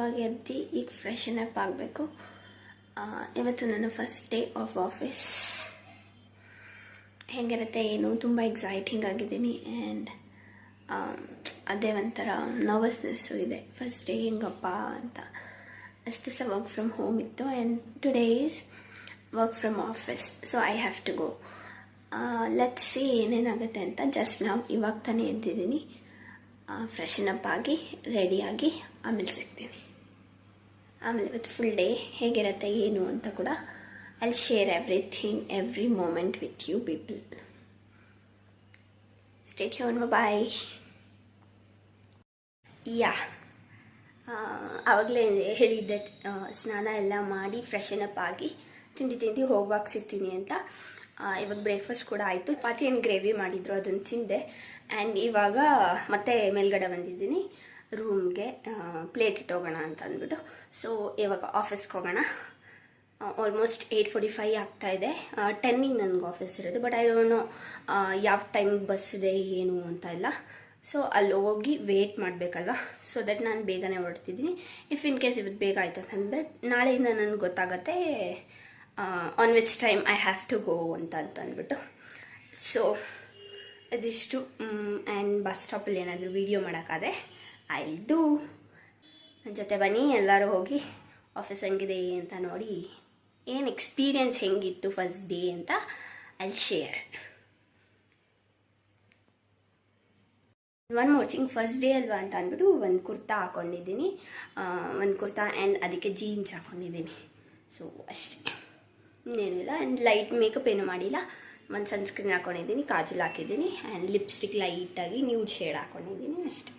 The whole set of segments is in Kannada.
ಇವಾಗ ಎದ್ದು ಈಗ ಫ್ರೆಶನ್ ಅಪ್ ಆಗಬೇಕು. ಇವತ್ತು ನನ್ನ ಫಸ್ಟ್ ಡೇ ಆಫ್ ಆಫೀಸ್. ಹೇಗಿರುತ್ತೆ ಏನು, ತುಂಬ ಎಕ್ಸೈಟಿಂಗ್ ಆಗಿದ್ದೀನಿ. ಆ್ಯಂಡ್ ಅದೇ ಒಂಥರ ನರ್ವಸ್ನೆಸ್ಸು ಇದೆ. ಫಸ್ಟ್ ಡೇ ಹೆಂಗಪ್ಪ ಅಂತ. ಅಷ್ಟು ಸಹ ವರ್ಕ್ ಫ್ರಮ್ ಹೋಮ್ ಇತ್ತು. And today is work from office. So I have to go. Let's see ಏನೇನಾಗುತ್ತೆ ಅಂತ. ಜಸ್ಟ್ ನಾವು ಇವಾಗ ತಾನೇ ಎದ್ದಿದ್ದೀನಿ. ಫ್ರೆಶನ್ ಅಪ್ ಆಗಿ ರೆಡಿಯಾಗಿ ಆಮೇಲೆ ಸಿಗ್ತೀನಿ. ಆಮೇಲೆ ಇವತ್ತು ಫುಲ್ ಡೇ ಹೇಗಿರುತ್ತೆ ಏನು ಅಂತ ಕೂಡ I share everything, every moment with you people. Stay tuned. Bye. ಆವಾಗಲೇ ಹೇಳಿದ್ದೆ ಸ್ನಾನ ಎಲ್ಲ ಮಾಡಿ ಫ್ರೆಶನ್ ಅಪ್ ಆಗಿ ತಿಂಡಿ ಹೋಗುವಾಗ ಸಿಗ್ತೀನಿ ಅಂತ. ಇವಾಗ ಬ್ರೇಕ್ಫಾಸ್ಟ್ ಕೂಡ ಆಯಿತು. ಚಪಾತಿ ಆ್ಯಂಡ್ ಗ್ರೇವಿ ಮಾಡಿದ್ರು, ಅದನ್ನು ತಿಂದೆ. ಆ್ಯಂಡ್ ಇವಾಗ ಮತ್ತೆ ಮೇಲ್ಗಡೆ ಬಂದಿದ್ದೀನಿ ರೂಮ್ಗೆ ಪ್ಲೇಟ್ ಇಟ್ಟೋಗೋಣ ಅಂತ ಅಂದ್ಬಿಟ್ಟು. ಸೊ ಇವಾಗ ಆಫೀಸ್ಗೆ ಹೋಗೋಣ. ಆಲ್ಮೋಸ್ಟ್ 8:45 ಆಗ್ತಾಯಿದೆ. 10ಗೆ ನನಗೆ ಆಫೀಸ್ ಇರೋದು. ಬಟ್ ಐ ಡೋಂಟ್ ನೋ ಯಾವ ಟೈಮಿಗೆ ಬಸ್ ಇದೆ ಏನು ಅಂತ ಇಲ್ಲ. ಸೊ ಅಲ್ಲಿ ಹೋಗಿ ವೇಟ್ ಮಾಡಬೇಕಲ್ವ. ಸೊ ದಟ್ ನಾನು ಬೇಗನೆ ಹೊರಡ್ತಿದ್ದೀನಿ. ಇಫ್ ಇನ್ ಕೇಸ್ ಇವತ್ತು ಬೇಗ ಆಯಿತು ಅಂತಂದರೆ ನಾಳೆಯಿಂದ ನನಗೆ ಗೊತ್ತಾಗತ್ತೆ on which time I have to go ಅಂತ ಅಂದ್ಬಿಟ್ಟು. ಸೊ ಇದಿಷ್ಟು. ಆ್ಯಂಡ್ ಬಸ್ ಸ್ಟಾಪಲ್ಲಿ ಏನಾದರೂ ವೀಡಿಯೋ ಮಾಡೋಕ್ಕಾದರೆ ಐ ವಿಲ್ ಡೂ. ನನ್ನ ಜೊತೆ ಬನ್ನಿ, ಎಲ್ಲರೂ ಹೋಗಿ ಆಫೀಸ್ ಹೆಂಗಿದೆ ಅಂತ ನೋಡಿ, ಏನು ಎಕ್ಸ್ಪೀರಿಯನ್ಸ್ ಹೆಂಗಿತ್ತು ಫಸ್ಟ್ ಡೇ ಅಂತ I share. One more thing, first day ಅಲ್ವಾ ಅಂತ ಅಂದ್ಬಿಟ್ಟು ಒಂದು ಕುರ್ತಾ ಹಾಕ್ಕೊಂಡಿದ್ದೀನಿ. ಒಂದು ಕುರ್ತಾ ಆ್ಯಂಡ್ ಅದಕ್ಕೆ ಜೀನ್ಸ್ ಹಾಕ್ಕೊಂಡಿದ್ದೀನಿ. ಸೊ ಅಷ್ಟೇ, ಇನ್ನೇನು ಇಲ್ಲ. ಆ್ಯಂಡ್ ಲೈಟ್ ಮೇಕಪ್ ಏನೂ ಮಾಡಿಲ್ಲ. ಒಂದು ಸನ್ಸ್ಕ್ರೀನ್ ಹಾಕ್ಕೊಂಡಿದ್ದೀನಿ, ಕಾಜಲ್ ಹಾಕಿದ್ದೀನಿ, ಆ್ಯಂಡ್ ಲಿಪ್ಸ್ಟಿಕ್ ಲೈಟಾಗಿ ನ್ಯೂಡ್ ಶೇಡ್ ಹಾಕ್ಕೊಂಡಿದ್ದೀನಿ ಅಷ್ಟೇ.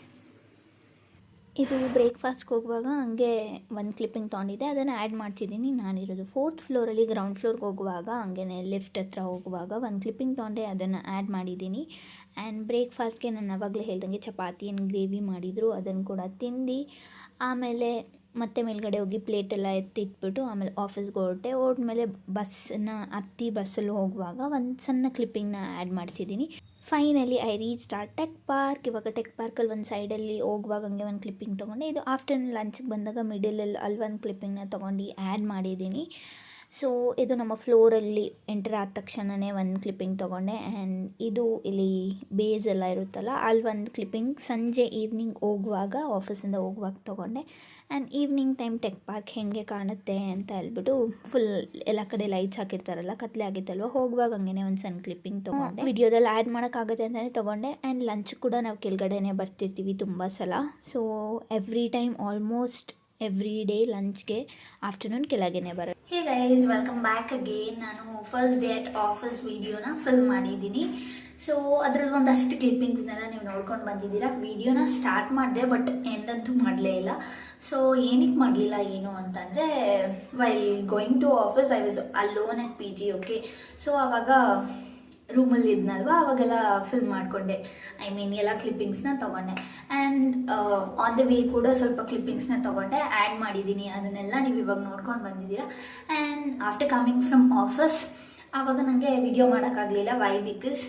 ಇದು ಬ್ರೇಕ್ಫಾಸ್ಟ್ಗೆ ಹೋಗುವಾಗ ಹಂಗೆ ಒಂದು ಕ್ಲಿಪ್ಪಿಂಗ್ ತೊಗೊಂಡಿದ್ದೆ, ಅದನ್ನು ಆ್ಯಡ್ ಮಾಡ್ತಿದ್ದೀನಿ. ನಾನಿರೋದು 4th ಫ್ಲೋರಲ್ಲಿ. ಗ್ರೌಂಡ್ ಫ್ಲೋರ್ಗೆ ಹೋಗುವಾಗ ಹಂಗೆ ಲಿಫ್ಟ್ ಹತ್ರ ಹೋಗುವಾಗ ಒಂದು ಕ್ಲಿಪ್ಪಿಂಗ್ ತೊಗೊಂಡೆ, ಅದನ್ನು ಆ್ಯಡ್ ಮಾಡಿದ್ದೀನಿ. ಆ್ಯಂಡ್ ಬ್ರೇಕ್ಫಾಸ್ಟ್ಗೆ ನಾನು ಆವಾಗಲೇ ಹೇಳ್ದಂಗೆ ಚಪಾತಿ ಆ್ಯಂಡ್ ಗ್ರೇವಿ ಮಾಡಿದರು, ಅದನ್ನು ಕೂಡ ತಿಂದು ಆಮೇಲೆ ಮತ್ತೆ ಮೇಲ್ಗಡೆ ಹೋಗಿ ಪ್ಲೇಟೆಲ್ಲ ಎತ್ತಿಟ್ಬಿಟ್ಟು ಆಮೇಲೆ ಆಫೀಸ್ಗೆ ಹೊರಟ್ಮೇಲೆ ಬಸ್ಸಲ್ಲಿ ಹೋಗುವಾಗ ಒಂದು ಸಣ್ಣ ಕ್ಲಿಪ್ಪಿಂಗ್ನ ಆ್ಯಡ್ ಮಾಡ್ತಿದ್ದೀನಿ. Finally I reach tech park. ಇವಾಗ ಟೆಕ್ ಪಾರ್ಕಲ್ಲಿ ಒಂದು ಸೈಡಲ್ಲಿ ಹೋಗುವಾಗ ಹಂಗೆ ಒಂದು ಕ್ಲಿಪ್ಪಿಂಗ್ ತೊಗೊಂಡೆ. ಇದು ಆಫ್ಟರ್ನೂನ್ ಲಂಚ್ಗೆ ಬಂದಾಗ ಮಿಡಲಲ್ಲಿ ಅಲ್ಲಿ ಒಂದು ಕ್ಲಿಪ್ಪಿಂಗ್ನ ತೊಗೊಂಡು ಆ್ಯಡ್ ಮಾಡಿದ್ದೀನಿ. ಸೊ ಇದು ನಮ್ಮ ಫ್ಲೋರಲ್ಲಿ ಎಂಟರ್ ಆದ ತಕ್ಷಣವೇ ಒಂದು ಕ್ಲಿಪ್ಪಿಂಗ್ ತೊಗೊಂಡೆ. ಆ್ಯಂಡ್ ಇದು ಇಲ್ಲಿ ಬೇಸ್ ಎಲ್ಲ ಇರುತ್ತಲ್ಲ, ಅಲ್ಲಿ ಒಂದು ಕ್ಲಿಪ್ಪಿಂಗ್ ಸಂಜೆ ಈವ್ನಿಂಗ್ ಹೋಗುವಾಗ, ಆಫೀಸಿಂದ ಹೋಗುವಾಗ ತೊಗೊಂಡೆ. And evening time tech park ಹೇಗೆ ಕಾಣುತ್ತೆ ಅಂತ ಹೇಳ್ಬಿಟ್ಟು ಫುಲ್ ಎಲ್ಲ ಕಡೆ ಲೈಟ್ಸ್ ಹಾಕಿರ್ತಾರಲ್ಲ, ಕತ್ಲೆ ಆಗಿತ್ತಲ್ವ, ಹೋಗುವಾಗ ಹಂಗೆ ಒಂದು ಸಣ್ಣ ಕ್ಲಿಪ್ಪಿಂಗ್ ತೊಗೊಂಡೆ. ವಿಡಿಯೋದಲ್ಲಿ ಆ್ಯಡ್ ಮಾಡೋಕ್ಕಾಗುತ್ತೆ ಅಂತಲೇ ತೊಗೊಂಡೆ. ಆ್ಯಂಡ್ ಲಂಚ್ ಕೂಡ ನಾವು ಕೆಳಗಡೆನೇ ಬರ್ತಿರ್ತೀವಿ ತುಂಬ ಸಲ. So every time almost every day ಲಂಚ್ಗೆ ಆಫ್ಟರ್ನೂನ್ ಕೆಳಗೇನೆ ಬರೋದು. Hey guys, welcome back again. ನಾನು ಫಸ್ಟ್ ಡೇ ಅಟ್ ಆಫೀಸ್ ವಿಡಿಯೋನ ಫಿಲ್ಮ್ ಮಾಡಿದ್ದೀನಿ. ಸೊ ಅದ್ರಲ್ಲಿ ಒಂದಷ್ಟು ಕ್ಲಿಪ್ಪಿಂಗ್ಸ್ನೆಲ್ಲ ನೀವು ನೋಡ್ಕೊಂಡು ಬಂದಿದ್ದೀರಾ. ವಿಡಿಯೋನ ಸ್ಟಾರ್ಟ್ ಮಾಡಿದೆ, ಬಟ್ ಎಂದಂತೂ ಮಾಡಲೇ ಇಲ್ಲ. ಸೊ ಏನಕ್ಕೆ ಮಾಡಲಿಲ್ಲ ಏನು ಅಂತಂದರೆ, while going to office I was alone at PG. Okay, so ಆವಾಗ ರೂಮಲ್ಲಿ ಇದ್ನಲ್ವ, ಅವಾಗೆಲ್ಲ ಫಿಲ್ಮ್ ಮಾಡಿಕೊಂಡೆ. ಐ ಮೀನ್ ಎಲ್ಲ ಕ್ಲಿಪ್ಪಿಂಗ್ಸ್ನ ತೊಗೊಂಡೆ. ಆ್ಯಂಡ್ ಆನ್ ದ ವೇ ಕೂಡ ಸ್ವಲ್ಪ ಕ್ಲಿಪ್ಪಿಂಗ್ಸ್ನ ತೊಗೊಂಡೆ, ಆ್ಯಡ್ ಮಾಡಿದ್ದೀನಿ. ಅದನ್ನೆಲ್ಲ ನೀವು ಇವಾಗ ನೋಡ್ಕೊಂಡು ಬಂದಿದ್ದೀರಾ. And after coming from office ಆವಾಗ ನನಗೆ ವಿಡಿಯೋ ಮಾಡೋಕ್ಕಾಗಲಿಲ್ಲ. ವೈ? ಬಿಕಾಸ್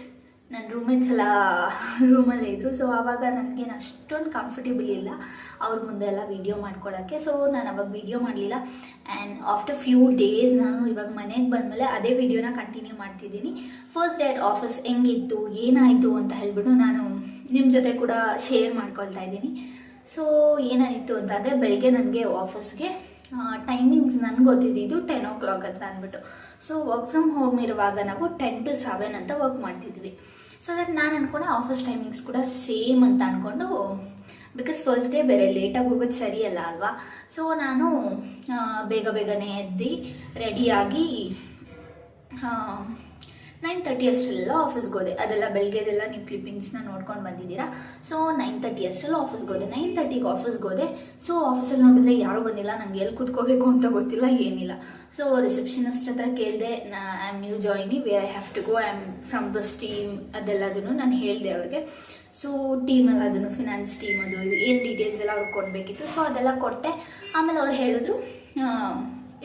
ನನ್ನ ರೂಮ್ಮೇಟ್ಸ್ ಎಲ್ಲ ರೂಮಲ್ಲೇ ಇದ್ದರು. ಸೊ ಆವಾಗ ನನಗೇನು ಅಷ್ಟೊಂದು ಕಂಫರ್ಟೇಬಲ್ ಇಲ್ಲ ಅವ್ರ ಮುಂದೆ ಎಲ್ಲ ವೀಡಿಯೋ ಮಾಡ್ಕೊಳ್ಳೋಕ್ಕೆ. ಸೊ ನಾನು ಅವಾಗ ವೀಡಿಯೋ ಮಾಡಲಿಲ್ಲ. ಆ್ಯಂಡ್ ಆಫ್ಟರ್ ಫ್ಯೂ ಡೇಸ್ ನಾನು ಇವಾಗ ಮನೆಗೆ ಬಂದಮೇಲೆ ಅದೇ ವೀಡಿಯೋನ ಕಂಟಿನ್ಯೂ ಮಾಡ್ತಿದ್ದೀನಿ. ಫಸ್ಟ್ ಡೇ ಅಟ್ ಆಫೀಸ್ ಹೆಂಗಿತ್ತು, ಏನಾಯಿತು ಅಂತ ಹೇಳ್ಬಿಟ್ಟು ನಾನು ನಿಮ್ಮ ಜೊತೆ ಕೂಡ ಶೇರ್ ಮಾಡ್ಕೊಳ್ತಾ ಇದ್ದೀನಿ. ಸೊ ಏನಾಯಿತು ಅಂತಂದರೆ, ಬೆಳಗ್ಗೆ ನನಗೆ ಆಫೀಸ್ಗೆ ಟೈಮಿಂಗ್ಸ್ ನನಗೆ ಗೊತ್ತಿದ್ದು 10 o'clock ಅಂತ ಅಂದ್ಬಿಟ್ಟು. ಸೊ ವರ್ಕ್ ಫ್ರಮ್ ಹೋಮ್ ಇರುವಾಗ ನಾವು 10 to 7 ಅಂತ ವರ್ಕ್ ಮಾಡ್ತಿದ್ವಿ. ಸೊ ದಟ್ ನಾನು ಅಂದ್ಕೊಂಡೆ ಆಫೀಸ್ ಟೈಮಿಂಗ್ಸ್ ಕೂಡ ಸೇಮ್ ಅಂತ ಅಂದ್ಕೊಂಡು, ಬಿಕಾಸ್ ಫಸ್ಟ್ ಡೇ ಬೇರೆ ಲೇಟಾಗಿ ಹೋಗೋದು ಸರಿಯಲ್ಲ ಅಲ್ವಾ. ಸೊ ನಾನು ಬೇಗನೆ ಎದ್ದು ರೆಡಿಯಾಗಿ 9:30 ಅಷ್ಟರಲ್ಲ ಆಫೀಸ್ಗೆ ಹೋದೆ. ಅದೆಲ್ಲ ಬೆಳಗ್ಗೆದೆಲ್ಲ ನೀವು ಕ್ಲಿಪ್ಪಿಂಗ್ಸ್ನ ನೋಡ್ಕೊಂಡು ಬಂದಿದ್ದೀರಾ. ಸೊ 9:30 ಅಷ್ಟರಲ್ಲಿ ಆಫೀಸ್ಗೆ ಹೋದೆ. 9:30ಗೆ ಆಫೀಸ್ಗೆ ಹೋದೆ. ಸೊ ಆಫೀಸಲ್ಲಿ ನೋಡಿದ್ರೆ ಯಾರೂ ಬಂದಿಲ್ಲ. ನಂಗೆ ಎಲ್ಲಿ ಕೂತ್ಕೋಬೇಕು ಅಂತ ಗೊತ್ತಿಲ್ಲ, ಏನಿಲ್ಲ. ಸೊ ರಿಸೆಪ್ಷನಿಸ್ಟ್ ಹತ್ರ ಕೇಳಿದೆ, I am new joining, where I have to go, I am from this team, ಅದೆಲ್ಲದನ್ನು ನಾನು ಹೇಳಿದೆ ಅವ್ರಿಗೆ. ಸೊ ಟೀಮೆಲ್ಲ ಅದನ್ನು ಫಿನಾನ್ಸ್ ಟೀಮ್ ಅದು ಇದು ಏನು ಡೀಟೇಲ್ಸ್ ಎಲ್ಲ ಅವ್ರಿಗೆ ಕೊಡಬೇಕಿತ್ತು. ಸೊ ಅದೆಲ್ಲ ಕೊಟ್ಟೆ. ಆಮೇಲೆ ಅವ್ರು ಹೇಳಿದ್ರು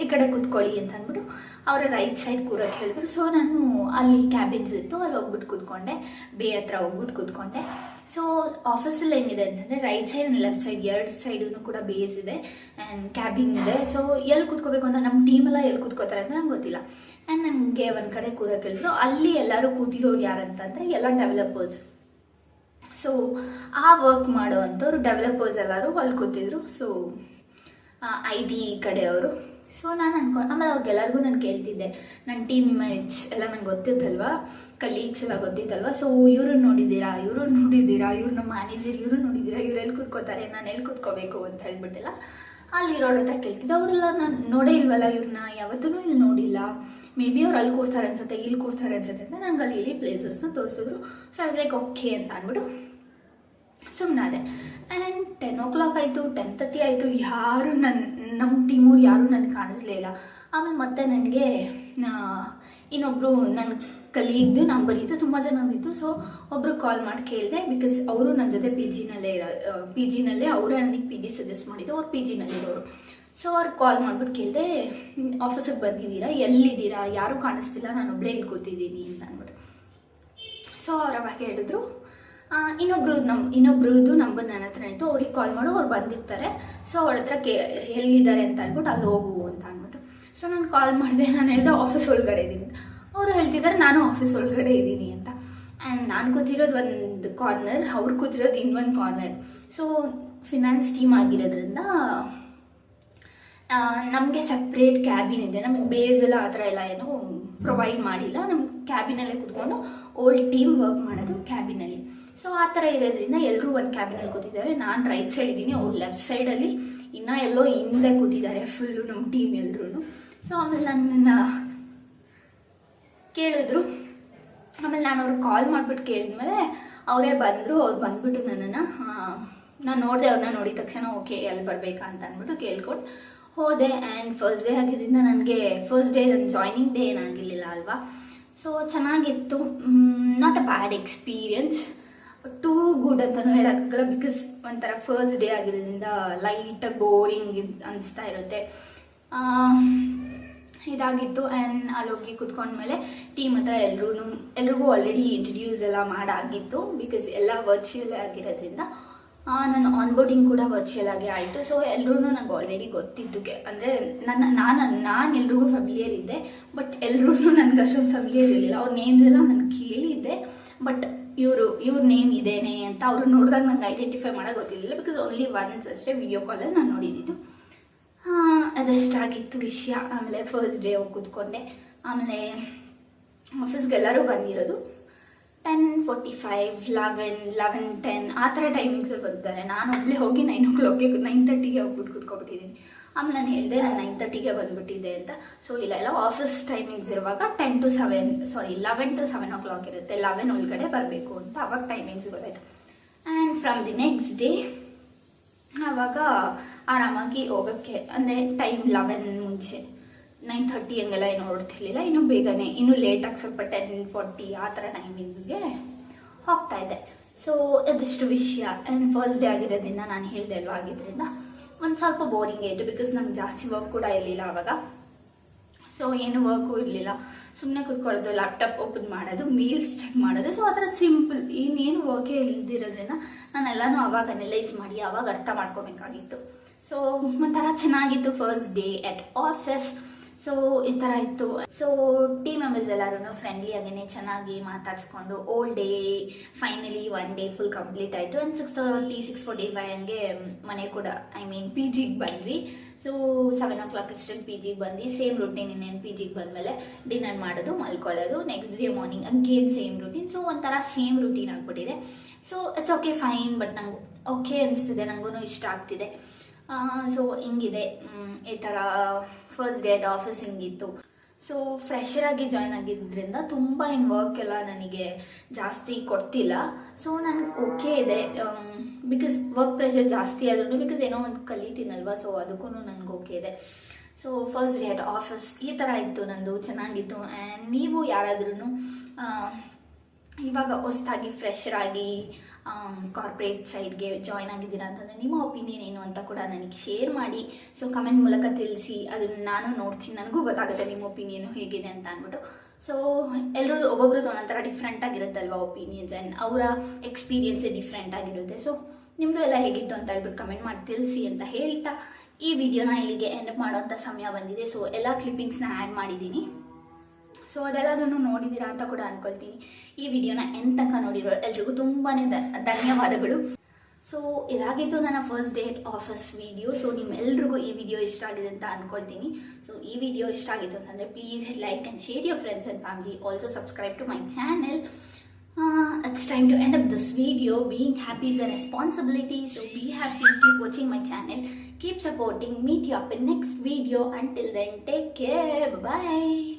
ಈ ಕಡೆ ಕೂತ್ಕೊಳ್ಳಿ ಅಂತ ಅಂದ್ಬಿಟ್ಟು ಅವರ ರೈಟ್ ಸೈಡ್ ಕೂರಕ್ಕೆ ಹೇಳಿದ್ರು. ಸೊ ನಾನು ಅಲ್ಲಿ ಕ್ಯಾಬಿನ್ಸ್ ಇತ್ತು, ಅಲ್ಲಿ ಹೋಗ್ಬಿಟ್ಟು ಕೂತ್ಕೊಂಡೆ, ಬೇ ಹತ್ರ ಹೋಗ್ಬಿಟ್ಟು ಕೂತ್ಕೊಂಡೆ. ಸೊ ಆಫೀಸಲ್ಲಿ ಹೆಂಗಿದೆ ಅಂತಂದರೆ right side and left side ಎರಡು ಸೈಡೂ ಕೂಡ ಬೇಸ್ ಇದೆ ಆ್ಯಂಡ್ ಕ್ಯಾಬಿನ್ ಇದೆ. ಸೊ ಎಲ್ಲಿ ಕೂತ್ಕೋಬೇಕು ಅಂತ ನಮ್ಮ ಟೀಮೆಲ್ಲ ಎಲ್ಲಿ ಕೂತ್ಕೋತಾರೆ ಅಂತ ನಂಗೆ ಗೊತ್ತಿಲ್ಲ. ಆ್ಯಂಡ್ ನನಗೆ ಒಂದು ಕಡೆ ಕೂರಕ್ಕೆ ಹೇಳಿದ್ರು. ಅಲ್ಲಿ ಎಲ್ಲರೂ ಕೂತಿರೋರು ಯಾರಂತಂದರೆ ಎಲ್ಲ ಡೆವಲಪರ್ಸ್. ಸೊ ಆ ವರ್ಕ್ ಮಾಡೋ ಅಂಥವ್ರು ಡೆವಲಪರ್ಸ್ ಎಲ್ಲರೂ ಅಲ್ಲಿ ಕೂತಿದ್ರು. ಸೊ IT ಕಡೆಯವರು. ಸೊ ನಾನು ಆಮೇಲೆ ಅವ್ರಿಗೆಲ್ಲರಿಗೂ ನಾನು ಕೇಳ್ತಿದ್ದೆ, ನನ್ನ ಟೀಮ್ ಮೇಟ್ಸ್ ಎಲ್ಲ ನಂಗೆ ಗೊತ್ತಿತ್ತಲ್ವ, ಕಲೀಗ್ಸ್ ಎಲ್ಲ ಗೊತ್ತಿತ್ತಲ್ವ. ಸೊ ಇವ್ರನ್ನ ನೋಡಿದ್ದೀರಾ, ಇವ್ರು ನಮ್ಮ ಮ್ಯಾನೇಜರ್, ಇವ್ರು ನೋಡಿದ್ದೀರಾ, ಇವ್ರು ಎಲ್ಲಿ ಕೂತ್ಕೋತಾರೆ, ನಾನು ಎಲ್ಲಿ ಕೂತ್ಕೋಬೇಕು ಅಂತ ಹೇಳ್ಬಿಟ್ಟಿಲ್ಲ ಅಲ್ಲಿರೋರ ಹತ್ರ ಕೇಳ್ತಿದ್ದೆ. ಅವರೆಲ್ಲ ನಾನು ನೋಡೇ ಇಲ್ವಲ್ಲ, ಇವ್ರನ್ನ ಯಾವತ್ತೂ ಇಲ್ಲಿ ನೋಡಿಲ್ಲ, ಮೇ ಬಿ ಅವ್ರು ಅಲ್ಲಿ ಕೂರ್ತಾರೆ ಅನ್ಸುತ್ತೆ, ಇಲ್ಲಿ ಕೂರ್ತಾರೆ ಅನ್ಸುತ್ತೆ ಅಂತ ನಂಗೆ ಅಲ್ಲಿ ಇಲ್ಲಿ ಪ್ಲೇಸಸ್ನ ತೋರಿಸಿದ್ರು. So I was like okay ಅಂತ ಅಂದ್ಬಿಟ್ಟು ಸುಮ್ಮನಾದೆ. ಆ್ಯಂಡ್ 10 o'clock ಆಯಿತು, 10:30 ಆಯಿತು, ಯಾರು ನಮ್ಮ ಟೀಮವ್ರು ಯಾರೂ ನನಗೆ ಕಾಣಿಸ್ಲೇ ಇಲ್ಲ. ಆಮೇಲೆ ಮತ್ತೆ ನನಗೆ ಇನ್ನೊಬ್ಬರು ನನ್ನ ಕಲೀಗ್ದು ನಂಬರ್ ಇತ್ತು, ತುಂಬ ಜನದಿತ್ತು. ಸೊ ಒಬ್ರು ಕಾಲ್ ಮಾಡಿ ಕೇಳಿದೆ, ಬಿಕಾಸ್ ಅವರು ನನ್ನ ಜೊತೆ ಪಿ ಜಿನಲ್ಲೇ ಅವರೇ ನನಗೆ PG ಸಜೆಸ್ಟ್ ಮಾಡಿದ್ದು, ಅವ್ರು PG ನಲ್ಲಿರೋರು. ಸೊ ಅವ್ರಿಗೆ ಕಾಲ್ ಮಾಡಿಬಿಟ್ಟು ಕೇಳಿದೆ, ಆಫೀಸಿಗೆ ಬಂದಿದ್ದೀರಾ, ಎಲ್ಲಿದ್ದೀರಾ, ಯಾರೂ ಕಾಣಿಸ್ತಿಲ್ಲ, ನಾನು ಒಬ್ಬಳೇ ಇಲ್ಲಿ ಕೂತಿದ್ದೀನಿ ಅಂತ ಅಂದ್ಬಿಟ್ಟು. ಸೊ ಅವ್ರು ಅವಾಗ ಹೇಳಿದ್ರು, ಇನ್ನೊಬ್ರದ್ದು ನಂಬರ್ ನನ್ನ ಹತ್ರ ಇತ್ತು, ಅವ್ರಿಗೆ ಕಾಲ್ ಮಾಡು, ಅವ್ರು ಬಂದಿರ್ತಾರೆ. ಸೊ ಅವ್ರ ಹತ್ರ ಎಲ್ಲಿದ್ದಾರೆ ಅಂತ ಅಂದ್ಬಿಟ್ಟು ಅಲ್ಲಿ ಹೋಗು ಅಂತ ಅಂದ್ಬಿಟ್ಟು. ಸೊ ನಾನು ಕಾಲ್ ಮಾಡಿದೆ, ನಾನು ಹೇಳಿದೆ ಆಫೀಸ್ ಒಳಗಡೆ ಇದ್ದೀನಿ. ಅವರು ಹೇಳ್ತಿದ್ದಾರೆ ನಾನು ಆಫೀಸ್ ಒಳಗಡೆ ಇದ್ದೀನಿ ಅಂತ. ಆ್ಯಂಡ್ ನಾನು ಕೂತಿರೋದು ಒಂದು ಕಾರ್ನರ್, ಅವ್ರು ಕೂತಿರೋದು ಇನ್ನೊಂದು ಕಾರ್ನರ್. ಸೊ ಫಿನಾನ್ಸ್ ಟೀಮ್ ಆಗಿರೋದ್ರಿಂದ ನಮಗೆ ಸಪ್ರೇಟ್ ಕ್ಯಾಬಿನ್ ಇದೆ. ನಮಗೆ ಬೇಸ್ ಎಲ್ಲ ಆ ಥರ ಎಲ್ಲ ಏನೂ ಪ್ರೊವೈಡ್ ಮಾಡಿಲ್ಲ. ನಮ್ಮ ಕ್ಯಾಬಿನಲ್ಲೇ ಕೂತ್ಕೊಂಡು ಓಲ್ಡ್ ಟೀಮ್ ವರ್ಕ್ ಮಾಡೋದು ಕ್ಯಾಬಿನಲ್ಲಿ. ಸೊ ಆ ಥರ ಇರೋದ್ರಿಂದ ಎಲ್ಲರೂ ಒಂದು ಕ್ಯಾಬಿನಲ್ಲಿ ಕೂತಿದ್ದಾರೆ. ನಾನು ರೈಟ್ ಸೈಡ್ ಇದ್ದೀನಿ, ಅವ್ರು ಲೆಫ್ಟ್ ಸೈಡಲ್ಲಿ ಇನ್ನೂ ಎಲ್ಲೋ ಹಿಂದೆ ಕೂತಿದ್ದಾರೆ ಫುಲ್ಲು ನಮ್ಮ ಟೀಮ್ ಎಲ್ಲರೂ. ಸೊ ಆಮೇಲೆ ನನ್ನನ್ನು ಕೇಳಿದ್ರು. ಆಮೇಲೆ ನಾನು ಅವ್ರಿಗೆ ಕಾಲ್ ಮಾಡಿಬಿಟ್ಟು ಕೇಳಿದ್ಮೇಲೆ ಅವರೇ ಬಂದರು. ಅವ್ರು ಬಂದುಬಿಟ್ಟು ನನ್ನನ್ನು ನಾನು ನೋಡಿದೆ, ಅವ್ರನ್ನ ನೋಡಿದ ತಕ್ಷಣ ಓಕೆ ಎಲ್ಲಿ ಬರಬೇಕಾ ಅಂತ ಅಂದ್ಬಿಟ್ಟು ಕೇಳ್ಕೊಂಡು ಹೋದೆ. ಆ್ಯಂಡ್ ಫಸ್ಟ್ ಡೇ ಆಗಿದ್ದರಿಂದ ನನಗೆ ಫಸ್ಟ್ ಡೇ ನನ್ನ ಜಾಯ್ನಿಂಗ್ ಡೇ ಏನಾಗಿರಲಿಲ್ಲ ಅಲ್ವಾ. ಸೊ ಚೆನ್ನಾಗಿತ್ತು, not a bad experience, too good ಅಂತಲೂ ಹೇಳೋಕ್ಕಾಗಲ್ಲ. ಬಿಕಾಸ್ ಒಂಥರ ಫಸ್ಟ್ ಡೇ ಆಗಿರೋದ್ರಿಂದ ಲೈಟಾಗಿ ಬೋರಿಂಗ್ ಅನಿಸ್ತಾ ಇರುತ್ತೆ, ಇದಾಗಿತ್ತು. ಆ್ಯಂಡ್ ಅಲ್ಲಿ ಹೋಗಿ ಕುತ್ಕೊಂಡ್ಮೇಲೆ ಟೀಮ್ ಹತ್ರ ಎಲ್ರಿಗೂ ಆಲ್ರೆಡಿ ಇಂಟ್ರಡ್ಯೂಸ್ ಎಲ್ಲ ಮಾಡಾಗಿತ್ತು. ಬಿಕಾಸ್ ಎಲ್ಲ ವರ್ಚುವಲ್ ಆಗಿರೋದ್ರಿಂದ ನನ್ನ ಆನ್ಬೋರ್ಡಿಂಗ್ ಕೂಡ ವರ್ಚುವಲ್ ಆಗಿ ಆಯಿತು. ಸೊ ಎಲ್ಲರೂ ನಂಗೆ ಆಲ್ರೆಡಿ ಗೊತ್ತಿದ್ದು, ಅಂದರೆ ನಾನು ಎಲ್ರಿಗೂ ಫೆಮಿಲಿಯರ್ ಇದ್ದೆ, ಬಟ್ ಎಲ್ಲರೂ ನನಗೆ ಅಷ್ಟೊಂದು ಫೆಮಿಲಿಯರ್ ಇರಲಿಲ್ಲ. ಅವ್ರ ನೇಮ್ಸ್ ಎಲ್ಲ ನಾನು ಕೇಳಿದ್ದೆ, ಬಟ್ ಇವ್ರ ನೇಮ್ ಇದೇನೆ ಅಂತ ಅವರು ನೋಡಿದಾಗ ನಂಗೆ ಐಡೆಂಟಿಫೈ ಮಾಡೋಕೆ ಗೊತ್ತಿರಲಿಲ್ಲ. ಬಿಕಾಸ್ ಓನ್ಲಿ ಒನ್ಸ್ ಅಷ್ಟೇ ವಿಡಿಯೋ ಕಾಲಲ್ಲಿ ನಾನು ನೋಡಿದ್ದು. ಅದಷ್ಟಾಗಿತ್ತು ವಿಷಯ. ಆಮೇಲೆ ಫಸ್ಟ್ ಡೇ ಹೋಗಿ ಕೂತ್ಕೊಂಡೆ. ಆಮೇಲೆ ಆಫೀಸ್ಗೆ ಎಲ್ಲರೂ ಬಂದಿರೋದು 10:45, 11:10 ಆ ಥರ ಟೈಮಿಂಗ್ಸಲ್ಲಿ ಬಂದಿದ್ದಾರೆ. ನಾನು ಒಬ್ಬಳೇ ಹೋಗಿ 9:30ಗೆ ಹೋಗ್ಬಿಟ್ಟು ಕೂತ್ಕೊಬಿಟ್ಟಿದ್ದೀನಿ. ಆಮೇಲೆ ನಾನು ಹೇಳಿದೆ ನಾನು 9:30ಗೆ ಬಂದುಬಿಟ್ಟಿದ್ದೆ ಅಂತ. ಸೊ ಇಲ್ಲ ಆಫೀಸ್ ಟೈಮಿಂಗ್ಸ್ ಇರುವಾಗ 11 to 7 o'clock ಇರುತ್ತೆ, 11 ಒಳಗಡೆ ಬರಬೇಕು ಅಂತ ಅವಾಗ ಟೈಮಿಂಗ್ಸ್ ಗೊತ್ತಾಯಿತು. And from the next day ಆವಾಗ ಆರಾಮಾಗಿ ಹೋಗೋಕ್ಕೆ, ಅಂದರೆ ಟೈಮ್ 11 ಮುಂಚೆ 9:30 ಹಂಗೆಲ್ಲ ಏನು ಹೊರಡ್ತಿರ್ಲಿಲ್ಲ, ಇನ್ನೂ ಬೇಗನೆ, ಇನ್ನೂ ಲೇಟಾಗಿ ಸ್ವಲ್ಪ 10:40 ಆ ಥರ ಟೈಮಿಂಗ್ಗೆ ಹೋಗ್ತಾ ಇದ್ದೆ. ಸೊ ಇದಿಷ್ಟು ವಿಷಯ. ಆ್ಯಂಡ್ ಫಸ್ಟ್ ಡೇ ಆಗಿರೋದ್ರಿಂದ ನಾನು ಹೇಳಿದೆ ಅಲ್ವಾ, ಆಗಿದ್ದರಿಂದ ಒಂದು ಸ್ವಲ್ಪ ಬೋರಿಂಗ್ ಆಯಿತು. ಬಿಕಾಸ್ ನಂಗೆ ಜಾಸ್ತಿ ವರ್ಕ್ ಕೂಡ ಇರಲಿಲ್ಲ ಆವಾಗ. ಸೊ ಏನು ವರ್ಕು ಇರಲಿಲ್ಲ, ಸುಮ್ಮನೆ ಕೂತ್ಕೊಳ್ಳೋದು, ಲ್ಯಾಪ್ಟಾಪ್ ಓಪನ್ ಮಾಡೋದು, ಮೇಲ್ಸ್ ಚೆಕ್ ಮಾಡೋದು. ಸೊ ಆ ಥರ ಸಿಂಪಲ್, ಇನ್ನೇನು ವರ್ಕೇ ಇಲ್ದಿರೋದ್ರಿಂದ ನಾನೆಲ್ಲನೂ ಅವಾಗ ಅನಲೈಸ್ ಮಾಡಿ ಅವಾಗ ಅರ್ಥ ಮಾಡ್ಕೋಬೇಕಾಗಿತ್ತು. ಸೊ ಒಂಥರ ಚೆನ್ನಾಗಿತ್ತು first day at office. So ಈ ಥರ ಇತ್ತು. ಸೊ ಟೀಮ್ ಮೆಂಬರ್ಸ್ ಎಲ್ಲರೂ ಫ್ರೆಂಡ್ಲಿ ಆಗೇನೆ ಚೆನ್ನಾಗಿ ಮಾತಾಡಿಸ್ಕೊಂಡು whole day finally one day full complete ಆಯಿತು. ಆ್ಯಂಡ್ 6:30, 6:45 ಹಂಗೆ ಮನೆ ಕೂಡ ಪಿ ಜಿಗೆ ಬಂದ್ವಿ. ಸೊ 7 o'clock ಅಷ್ಟರಲ್ಲಿ ಪಿ ಜಿಗೆ ಬಂದು ಸೇಮ್ ರೂಟೀನ್. ಇನ್ನೇನು ಪಿ ಜಿಗೆ ಬಂದಮೇಲೆ ಡಿನ್ನರ್ ಮಾಡೋದು, ಮಲ್ಕೊಳ್ಳೋದು, next day morning again same routine. So ಒಂಥರ ಸೇಮ್ ರೂಟೀನ್ ಆಗಿಬಿಟ್ಟಿದೆ. So it's okay fine, but ನಂಗೆ ಓಕೆ ಅನಿಸ್ತಿದೆ, ನನಗೂ ಇಷ್ಟ ಆಗ್ತಿದೆ. ಸೊ ಹಿಂಗಿದೆ ಈ ಥರ ಫಸ್ಟ್ ಡೇ ಅಟ್ ಆಫೀಸ್ ಹಿಂಗಿತ್ತು. ಸೊ ಫ್ರೆಶರ್ ಆಗಿ ಜಾಯ್ನ್ ಆಗಿದ್ದರಿಂದ ತುಂಬ ಏನು ವರ್ಕ್ ಎಲ್ಲ ನನಗೆ ಜಾಸ್ತಿ ಕೊಡ್ತಿಲ್ಲ. ಸೊ ನನಗೆ ಓಕೆ ಇದೆ, ಬಿಕಾಸ್ ವರ್ಕ್ ಪ್ರೆಷರ್ ಜಾಸ್ತಿ ಆದ್ರೂ ಬಿಕಾಸ್ ಏನೋ ಒಂದು ಕಲಿತೀನಲ್ವ, ಸೊ ಅದಕ್ಕೂ ನನಗೆ ಓಕೆ ಇದೆ. So first day at office ಈ ಥರ ಇತ್ತು ನಂದು, ಚೆನ್ನಾಗಿತ್ತು. ಆ್ಯಂಡ್ ನೀವು ಯಾರಾದ್ರೂ ಇವಾಗ ಹೊಸದಾಗಿ ಫ್ರೆಶರ್ ಆಗಿ ಕಾರ್ಪೊರೇಟ್ ಸೈಡ್ಗೆ ಜಾಯ್ನ್ ಆಗಿದ್ದೀರಾ ಅಂತಂದರೆ ನಿಮ್ಮ ಒಪಿನಿಯನ್ ಏನು ಅಂತ ಕೂಡ ನನಗೆ ಶೇರ್ ಮಾಡಿ. ಸೊ ಕಮೆಂಟ್ ಮೂಲಕ ತಿಳಿಸಿ, ಅದನ್ನು ನಾನು ನೋಡ್ತೀನಿ, ನನಗೂ ಗೊತ್ತಾಗುತ್ತೆ ನಿಮ್ಮ ಒಪಿನಿಯನ್ ಹೇಗಿದೆ ಅಂತ ಅಂದ್ಬಿಟ್ಟು. ಸೊ ಎಲ್ಲರದ್ದು ಒಬ್ಬೊಬ್ರದ್ದು ಒಂದೊಂಥರ ಡಿಫ್ರೆಂಟ್ ಆಗಿರುತ್ತಲ್ವ ಒಪಿನಿಯನ್ಸ್, ಆ್ಯಂಡ್ ಅವರ ಎಕ್ಸ್ಪೀರಿಯನ್ಸೇ ಡಿಫ್ರೆಂಟ್ ಆಗಿರುತ್ತೆ. ಸೊ ನಿಮ್ಮದು ಎಲ್ಲ ಹೇಗಿತ್ತು ಅಂತ ಹೇಳ್ಬಿಟ್ಟು ಕಮೆಂಟ್ ಮಾಡಿ ತಿಳಿಸಿ ಅಂತ ಹೇಳ್ತಾ ಈ ವಿಡಿಯೋನ ಇಲ್ಲಿಗೆ ಎಂಡ್ ಮಾಡೋಂಥ ಸಮಯ ಬಂದಿದೆ. ಸೊ ಎಲ್ಲ ಕ್ಲಿಪ್ಪಿಂಗ್ಸ್ನ ಆ್ಯಡ್ ಮಾಡಿದ್ದೀನಿ. ಸೊ ಅದೆಲ್ಲದನ್ನು ನೋಡಿದ್ದೀರಾ ಅಂತ ಕೂಡ ಅಂದ್ಕೊಳ್ತೀನಿ. ಈ ವಿಡಿಯೋನ ಎಂತಂಕ ನೋಡಿರೋ ಎಲ್ರಿಗೂ ತುಂಬಾ ಧನ್ಯವಾದಗಳು. ಸೊ ಇದಾಗಿತ್ತು ನನ್ನ first day office video. So ನಿಮ್ಮೆಲ್ರಿಗೂ ಈ ವಿಡಿಯೋ ಇಷ್ಟ ಆಗಿದೆ ಅಂತ ಅಂದ್ಕೊಳ್ತೀನಿ. ಸೊ ಈ ವಿಡಿಯೋ ಇಷ್ಟ ಆಗಿತ್ತು ಅಂತಂದರೆ please like and share your friends and family. Also subscribe to my channel. It's time to end up this video. Being happy is a responsibility. So be happy, keep watching my channel, keep supporting. Meet you up in next video. Until then, take care. Bye bye.